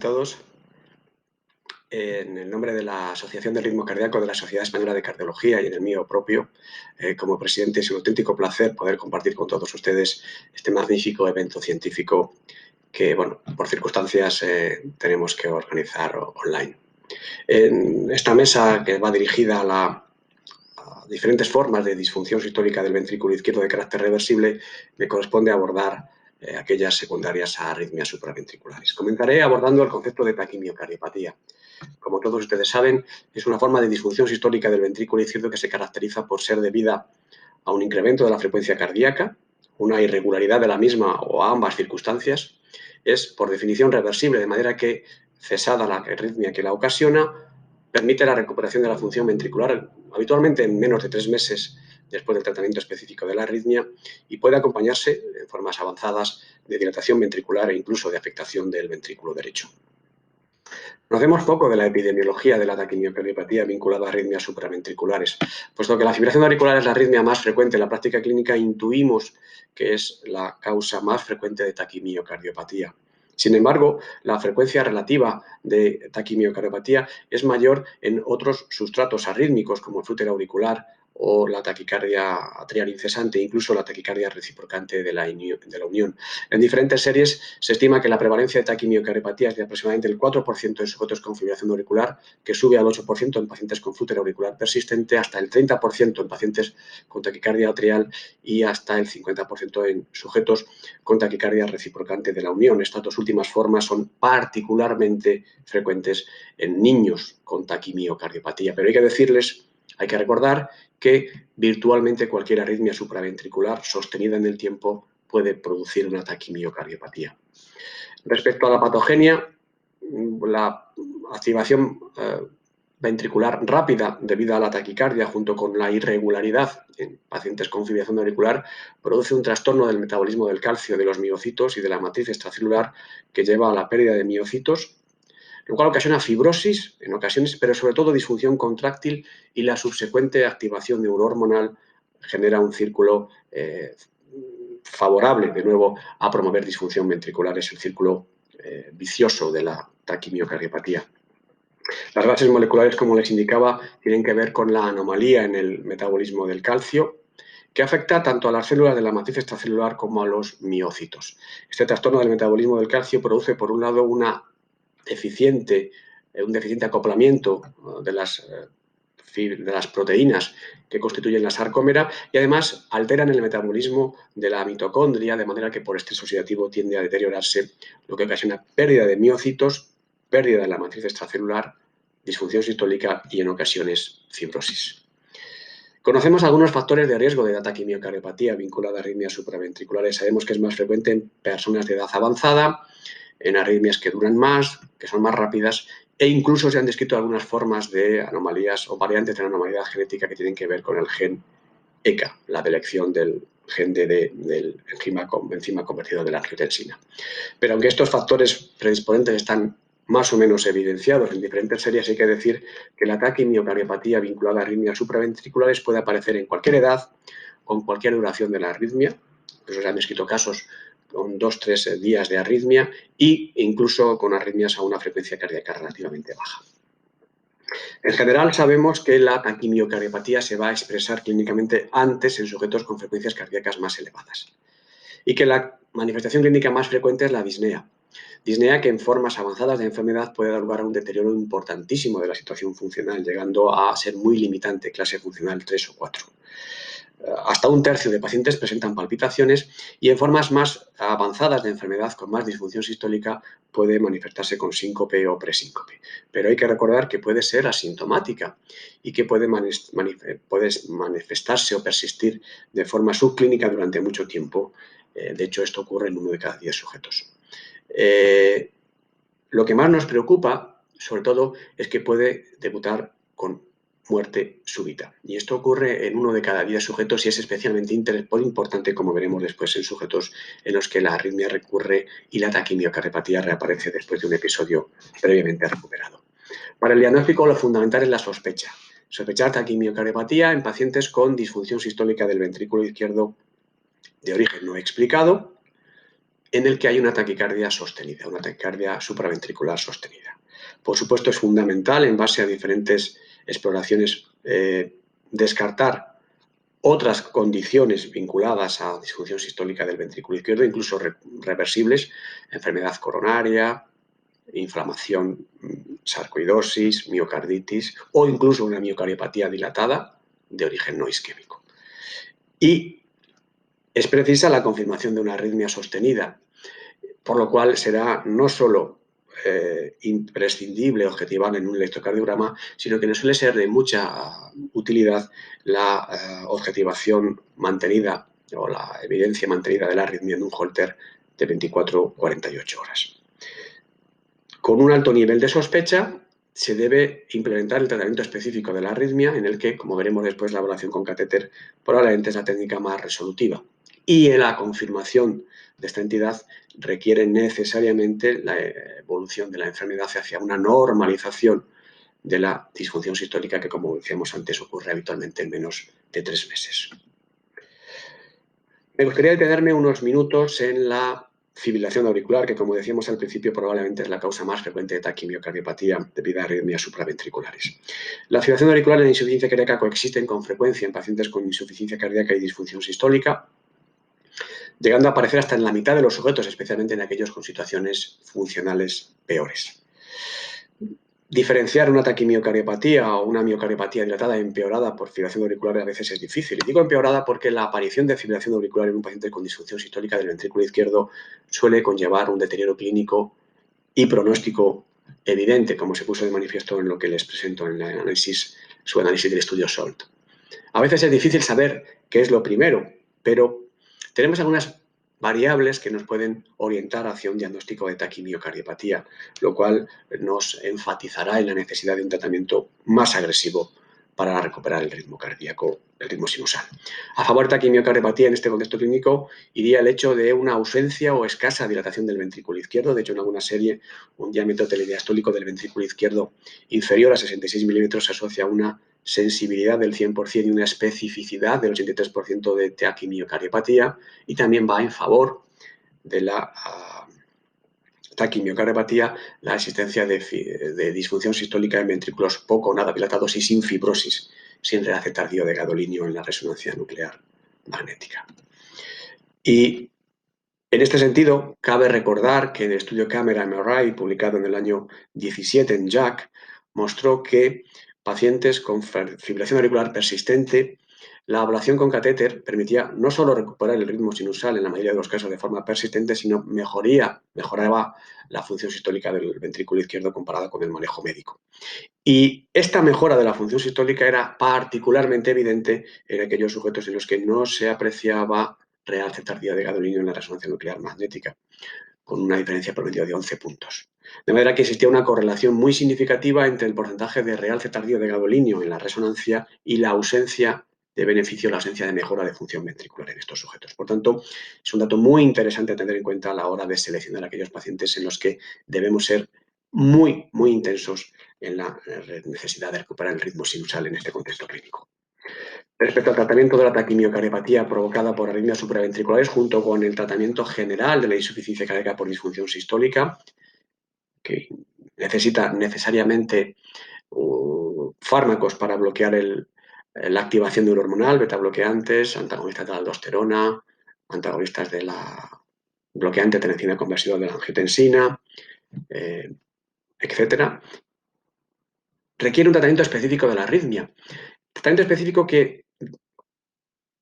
Todos, en el nombre de la Asociación del Ritmo Cardíaco de la Sociedad Española de Cardiología y en el mío propio, como presidente, es un auténtico placer poder compartir con todos ustedes este magnífico evento científico que, bueno, por circunstancias tenemos que organizar online. En esta mesa, que va dirigida a diferentes formas de disfunción sistólica del ventrículo izquierdo de carácter reversible, me corresponde abordar aquellas secundarias a arritmias supraventriculares. Comenzaré abordando el concepto de taquimiocardiopatía. Como todos ustedes saben, es una forma de disfunción sistólica del ventrículo izquierdo que se caracteriza por ser debida a un incremento de la frecuencia cardíaca, una irregularidad de la misma o a ambas circunstancias. Es, por definición, reversible, de manera que, cesada la arritmia que la ocasiona, permite la recuperación de la función ventricular, habitualmente en menos de 3 meses después del tratamiento específico de la arritmia, y puede acompañarse, en formas avanzadas, de dilatación ventricular e incluso de afectación del ventrículo derecho. Conocemos poco de la epidemiología de la taquimiocardiopatía vinculada a arritmias supraventriculares. Puesto que la fibrilación auricular es la arritmia más frecuente en la práctica clínica, intuimos que es la causa más frecuente de taquimiocardiopatía. Sin embargo, la frecuencia relativa de taquimiocardiopatía es mayor en otros sustratos arrítmicos, como el flúter auricular o la taquicardia atrial incesante, incluso la taquicardia reciprocante de la unión. En diferentes series se estima que la prevalencia de taquimiocardiopatía es de aproximadamente el 4% en sujetos con fibrilación auricular, que sube al 8% en pacientes con flúter auricular persistente, hasta el 30% en pacientes con taquicardia atrial y hasta el 50% en sujetos con taquicardia reciprocante de la unión. Estas dos últimas formas son particularmente frecuentes en niños con taquimiocardiopatía. Pero hay que recordar que virtualmente cualquier arritmia supraventricular sostenida en el tiempo puede producir una taquimiocardiopatía. Respecto a la patogenia, la activación ventricular rápida debido a la taquicardia junto con la irregularidad en pacientes con fibrilación auricular produce un trastorno del metabolismo del calcio, de los miocitos y de la matriz extracelular que lleva a la pérdida de miocitos, lo cual ocasiona fibrosis en ocasiones, pero sobre todo disfunción contráctil, y la subsecuente activación neurohormonal genera un círculo favorable, de nuevo, a promover disfunción ventricular. Es el círculo vicioso de la taquimiocardiopatía. Las bases moleculares, como les indicaba, tienen que ver con la anomalía en el metabolismo del calcio, que afecta tanto a las células de la matriz extracelular como a los miocitos. Este trastorno del metabolismo del calcio produce, por un lado, un deficiente acoplamiento de las proteínas que constituyen la sarcómera, y además alteran el metabolismo de la mitocondria, de manera que por estrés oxidativo tiende a deteriorarse, lo que ocasiona pérdida de miocitos, pérdida de la matriz extracelular, disfunción sistólica y en ocasiones fibrosis. Conocemos algunos factores de riesgo de la taquimiocardiopatía vinculada a arritmias supraventriculares. Sabemos que es más frecuente en personas de edad avanzada, en arritmias que duran más, que son más rápidas, e incluso se han descrito algunas formas de anomalías o variantes de la anomalía genética que tienen que ver con el gen ECA, la delección del gen del enzima convertido de la angiotensina. Pero aunque estos factores predisponentes están más o menos evidenciados en diferentes series, hay que decir que la taquimiocardiopatía vinculada a arritmias supraventriculares puede aparecer en cualquier edad, con cualquier duración de la arritmia. Incluso se han descrito casos con 2-3 días de arritmia e incluso con arritmias a una frecuencia cardíaca relativamente baja. En general, sabemos que la taquimiocardiopatía se va a expresar clínicamente antes en sujetos con frecuencias cardíacas más elevadas, y que la manifestación clínica más frecuente es la disnea. Disnea que en formas avanzadas de enfermedad puede dar lugar a un deterioro importantísimo de la situación funcional, llegando a ser muy limitante, clase funcional 3 o 4. Hasta un tercio de pacientes presentan palpitaciones, y en formas más avanzadas de enfermedad con más disfunción sistólica puede manifestarse con síncope o presíncope. Pero hay que recordar que puede ser asintomática y que puede manifestarse o persistir de forma subclínica durante mucho tiempo. De hecho, esto ocurre en 1 de cada 10 sujetos. Lo que más nos preocupa, sobre todo, es que puede debutar con muerte súbita. Y esto ocurre en 1 de cada 10 sujetos y es especialmente importante, como veremos después, en sujetos en los que la arritmia recurre y la taquimiocardiopatía reaparece después de un episodio previamente recuperado. Para el diagnóstico, lo fundamental es la sospecha. Sospechar taquimiocardiopatía en pacientes con disfunción sistólica del ventrículo izquierdo de origen no explicado, en el que hay una taquicardia sostenida, una taquicardia supraventricular sostenida. Por supuesto, es fundamental, en base a diferentes exploraciones, descartar otras condiciones vinculadas a disfunción sistólica del ventrículo izquierdo, incluso reversibles, enfermedad coronaria, inflamación, sarcoidosis, miocarditis o incluso una miocardiopatía dilatada de origen no isquémico. Y es precisa la confirmación de una arritmia sostenida, por lo cual será no solo imprescindible objetivar en un electrocardiograma, sino que nos suele ser de mucha utilidad la objetivación mantenida o la evidencia mantenida de la arritmia en un Holter de 24-48 horas. Con un alto nivel de sospecha se debe implementar el tratamiento específico de la arritmia, en el que, como veremos después, la evaluación con catéter probablemente es la técnica más resolutiva. Y la confirmación de esta entidad requiere necesariamente la evolución de la enfermedad hacia una normalización de la disfunción sistólica que, como decíamos antes, ocurre habitualmente en menos de 3 meses. Me gustaría detenerme unos minutos en la fibrilación auricular, que, como decíamos al principio, probablemente es la causa más frecuente de taquimiocardiopatía debido a arritmias supraventriculares. La fibrilación auricular y la insuficiencia cardíaca coexisten con frecuencia en pacientes con insuficiencia cardíaca y disfunción sistólica, llegando a aparecer hasta en la mitad de los sujetos, especialmente en aquellos con situaciones funcionales peores. Diferenciar una taquimiocardiopatía o una miocardiopatía dilatada empeorada por fibrilación auricular a veces es difícil. Y digo empeorada porque la aparición de fibrilación auricular en un paciente con disfunción sistólica del ventrículo izquierdo suele conllevar un deterioro clínico y pronóstico evidente, como se puso de manifiesto en lo que les presento en su análisis del estudio SOLT. A veces es difícil saber qué es lo primero, pero tenemos algunas variables que nos pueden orientar hacia un diagnóstico de taquimiocardiopatía, lo cual nos enfatizará en la necesidad de un tratamiento más agresivo para recuperar el ritmo cardíaco, el ritmo sinusal. A favor de taquimiocardiopatía en este contexto clínico iría el hecho de una ausencia o escasa dilatación del ventrículo izquierdo. De hecho, en alguna serie, un diámetro telediastólico del ventrículo izquierdo inferior a 66 milímetros se asocia a una sensibilidad del 100% y una especificidad del 83% de taquimiocardiopatía, y también va en favor de la taquimiocardiopatía la existencia de disfunción sistólica en ventrículos poco o nada dilatados y sin fibrosis, sin realce tardío de gadolinio en la resonancia nuclear magnética. Y en este sentido, cabe recordar que el estudio Camera MRI, publicado en el año 17 en JACC, mostró que pacientes con fibrilación auricular persistente, la ablación con catéter permitía no solo recuperar el ritmo sinusal en la mayoría de los casos de forma persistente, sino mejoraba la función sistólica del ventrículo izquierdo comparada con el manejo médico. Y esta mejora de la función sistólica era particularmente evidente en aquellos sujetos en los que no se apreciaba realce tardía de gadolinio en la resonancia nuclear magnética, con una diferencia promedio de 11 puntos. De manera que existía una correlación muy significativa entre el porcentaje de realce tardío de gadolinio en la resonancia y la ausencia de beneficio, la ausencia de mejora de función ventricular en estos sujetos. Por tanto, es un dato muy interesante a tener en cuenta a la hora de seleccionar aquellos pacientes en los que debemos ser muy, muy intensos en la necesidad de recuperar el ritmo sinusal en este contexto clínico. Respecto al tratamiento de la taquimiocardiopatía provocada por arritmias supraventriculares, junto con el tratamiento general de la insuficiencia cardíaca por disfunción sistólica, que necesita necesariamente fármacos para bloquear la activación neurohormonal, betabloqueantes, antagonistas de la aldosterona, antagonistas de la bloqueante terencina conversiva de la angiotensina, etcétera, requiere un tratamiento específico de la arritmia. Tratamiento específico que,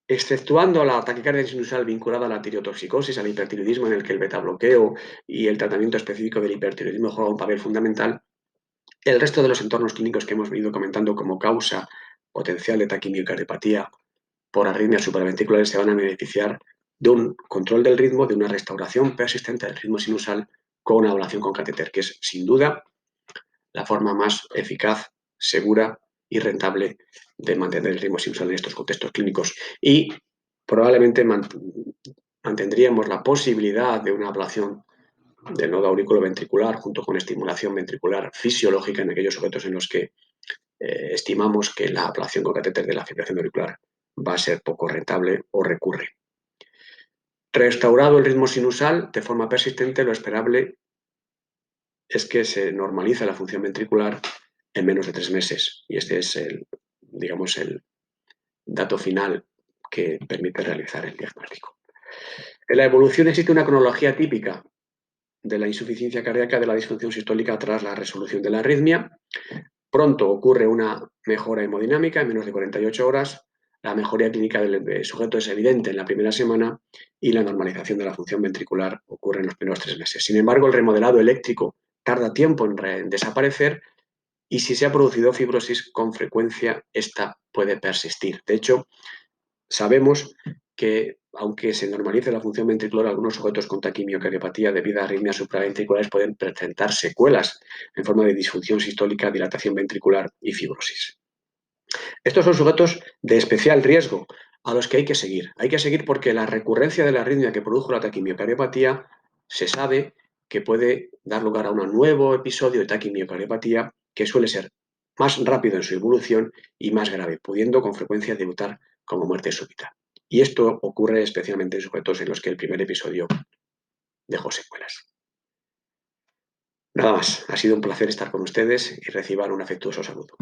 exceptuando la taquicardia sinusal vinculada a la tireotoxicosis, al hipertiroidismo, en el que el betabloqueo y el tratamiento específico del hipertiroidismo juegan un papel fundamental, el resto de los entornos clínicos que hemos venido comentando como causa potencial de taquimiocardiopatía por arritmias supraventriculares se van a beneficiar de un control del ritmo, de una restauración persistente del ritmo sinusal con una ablación con catéter, que es sin duda la forma más eficaz, segura y rentable de mantener el ritmo sinusal en estos contextos clínicos. Y probablemente mantendríamos la posibilidad de una ablación del nodo auriculoventricular junto con estimulación ventricular fisiológica en aquellos sujetos en los que estimamos que la ablación con catéter de la fibrilación auricular va a ser poco rentable o recurre. Restaurado el ritmo sinusal de forma persistente, lo esperable es que se normalice la función ventricular en menos de 3 meses. Y este es digamos, el dato final que permite realizar el diagnóstico. En la evolución existe una cronología típica de la insuficiencia cardíaca de la disfunción sistólica tras la resolución de la arritmia. Pronto ocurre una mejora hemodinámica en menos de 48 horas, la mejoría clínica del sujeto es evidente en la primera semana y la normalización de la función ventricular ocurre en los primeros 3 meses. Sin embargo, el remodelado eléctrico tarda tiempo en desaparecer y si se ha producido fibrosis, con frecuencia esta puede persistir. De hecho, sabemos que, aunque se normalice la función ventricular, algunos sujetos con taquimiocardiopatía debido a arritmias supraventriculares pueden presentar secuelas en forma de disfunción sistólica, dilatación ventricular y fibrosis. Estos son sujetos de especial riesgo a los que hay que seguir. Hay que seguir porque la recurrencia de la arritmia que produjo la taquimiocardiopatía se sabe que puede dar lugar a un nuevo episodio de taquimiocardiopatía que suele ser más rápido en su evolución y más grave, pudiendo con frecuencia debutar como muerte súbita. Y esto ocurre especialmente en sujetos en los que el primer episodio dejó secuelas. Nada más, ha sido un placer estar con ustedes y reciban un afectuoso saludo.